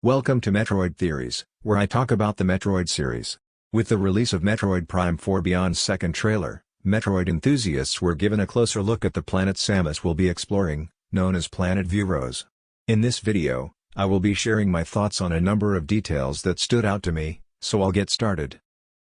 Welcome to Metroid Theories, where I talk about the Metroid series. With the release of Metroid Prime 4 Beyond's second trailer, Metroid enthusiasts were given a closer look at the planet Samus will be exploring, known as Planet Vuros. In this video, I will be sharing my thoughts on a number of details that stood out to me, so I'll get started.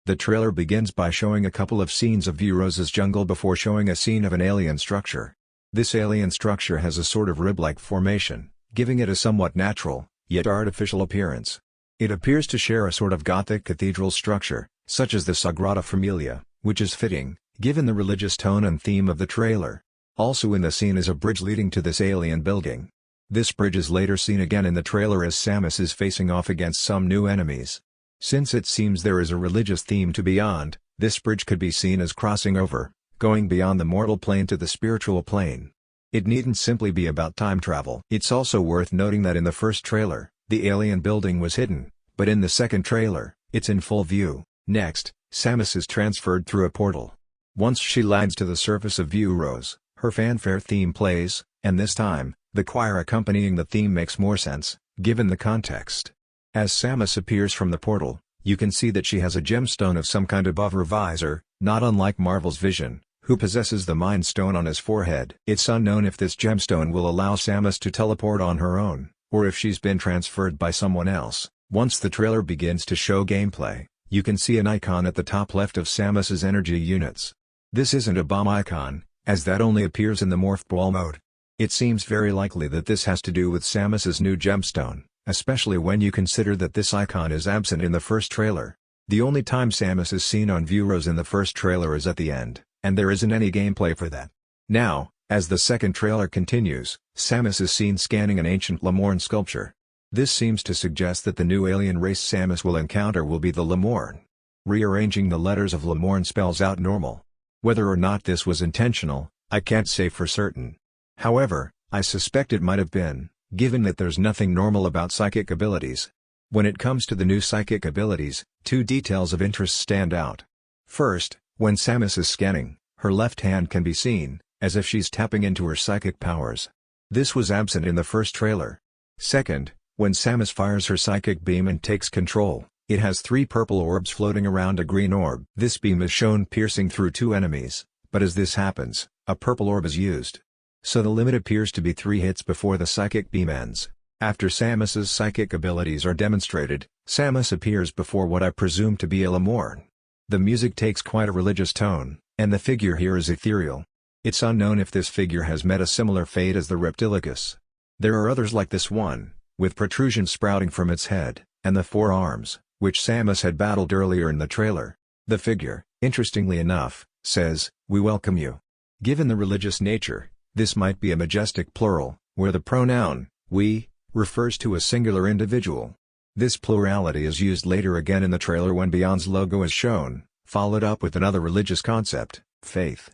The trailer begins by showing a couple of scenes of Vuros' jungle before showing a scene of an alien structure. This alien structure has a sort of rib-like formation, giving it a somewhat natural, yet artificial appearance. It appears to share a sort of Gothic cathedral structure, such as the Sagrada Familia, which is fitting, given the religious tone and theme of the trailer. Also in the scene is a bridge leading to this alien building. This bridge is later seen again in the trailer as Samus is facing off against some new enemies. Since it seems there is a religious theme to Beyond, this bridge could be seen as crossing over, going beyond the mortal plane to the spiritual plane. It needn't simply be about time travel. It's also worth noting that in the first trailer, the alien building was hidden, but in the second trailer, it's in full view. Next, Samus is transferred through a portal. Once she lands to the surface of Vuros, her fanfare theme plays, and this time, the choir accompanying the theme makes more sense, given the context. As Samus appears from the portal, you can see that she has a gemstone of some kind above her visor, not unlike Marvel's Vision, who possesses the Mind Stone on his forehead. It's unknown if this gemstone will allow Samus to teleport on her own, or if she's been transferred by someone else. Once the trailer begins to show gameplay, you can see an icon at the top left of Samus's energy units. This isn't a bomb icon, as that only appears in the Morph Ball mode. It seems very likely that this has to do with Samus's new gemstone, especially when you consider that this icon is absent in the first trailer. The only time Samus is seen on Vuros in the first trailer is at the end, and there isn't any gameplay for that. Now, as the second trailer continues, Samus is seen scanning an ancient Lemorne sculpture. This seems to suggest that the new alien race Samus will encounter will be the Lemorne. Rearranging the letters of Lemorne spells out normal. Whether or not this was intentional, I can't say for certain. However, I suspect it might have been, given that there's nothing normal about psychic abilities. When it comes to the new psychic abilities, two details of interest stand out. First, when Samus is scanning, her left hand can be seen, as if she's tapping into her psychic powers. This was absent in the first trailer. Second, when Samus fires her psychic beam and takes control, it has three purple orbs floating around a green orb. This beam is shown piercing through two enemies, but as this happens, a purple orb is used. So the limit appears to be 3 hits before the psychic beam ends. After Samus's psychic abilities are demonstrated, Samus appears before what I presume to be a Lemorne. The music takes quite a religious tone, and the figure here is ethereal. It's unknown if this figure has met a similar fate as the Reptilicus. There are others like this one, with protrusions sprouting from its head, and the 4 arms, which Samus had battled earlier in the trailer. The figure, interestingly enough, says, "We welcome you." Given the religious nature, this might be a majestic plural, where the pronoun, we, refers to a singular individual. This plurality is used later again in the trailer when Beyond's logo is shown, followed up with another religious concept, faith.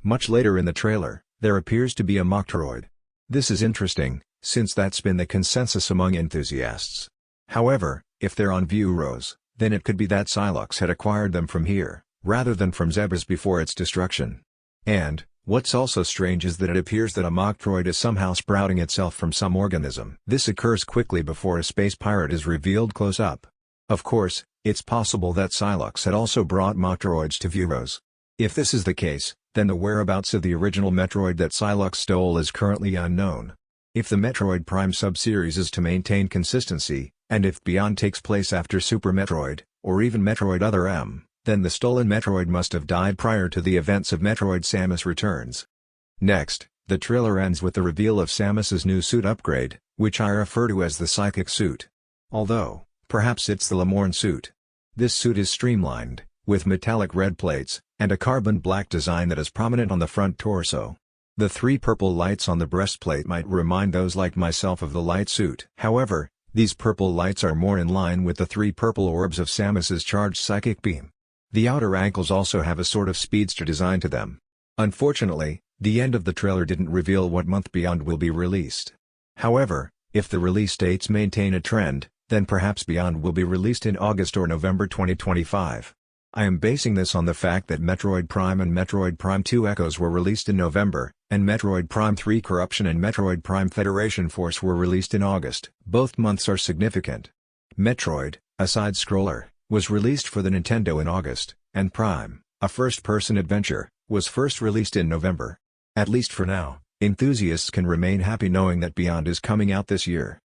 Much later in the trailer, there appears to be a Metroid. This is interesting, since that's been the consensus among enthusiasts. However, if they're on Vuros, then it could be that Psylocke had acquired them from here, rather than from Zebes before its destruction. And, what's also strange is that it appears that a Metroid is somehow sprouting itself from some organism. This occurs quickly before a space pirate is revealed close up. Of course, it's possible that Psylocke had also brought Metroids to Vuros. If this is the case, then the whereabouts of the original Metroid that Psylocke stole is currently unknown. If the Metroid Prime sub-series is to maintain consistency, and if Beyond takes place after Super Metroid, or even Metroid Other M, then the stolen Metroid must have died prior to the events of Metroid Samus Returns. Next, the trailer ends with the reveal of Samus's new suit upgrade, which I refer to as the Psychic Suit. Although, perhaps it's the Lemorne suit. This suit is streamlined, with metallic red plates, and a carbon black design that is prominent on the front torso. The 3 purple lights on the breastplate might remind those like myself of the light suit. However, these purple lights are more in line with the 3 purple orbs of Samus's charged psychic beam. The outer ankles also have a sort of speedster design to them. Unfortunately, the end of the trailer didn't reveal what month Beyond will be released. However, if the release dates maintain a trend, then perhaps Beyond will be released in August or November 2025. I am basing this on the fact that Metroid Prime and Metroid Prime 2 Echoes were released in November, and Metroid Prime 3 Corruption and Metroid Prime Federation Force were released in August. Both months are significant. Metroid, a side-scroller, was released for the Nintendo in August, and Prime, a first-person adventure, was first released in November. At least for now, enthusiasts can remain happy knowing that Beyond is coming out this year.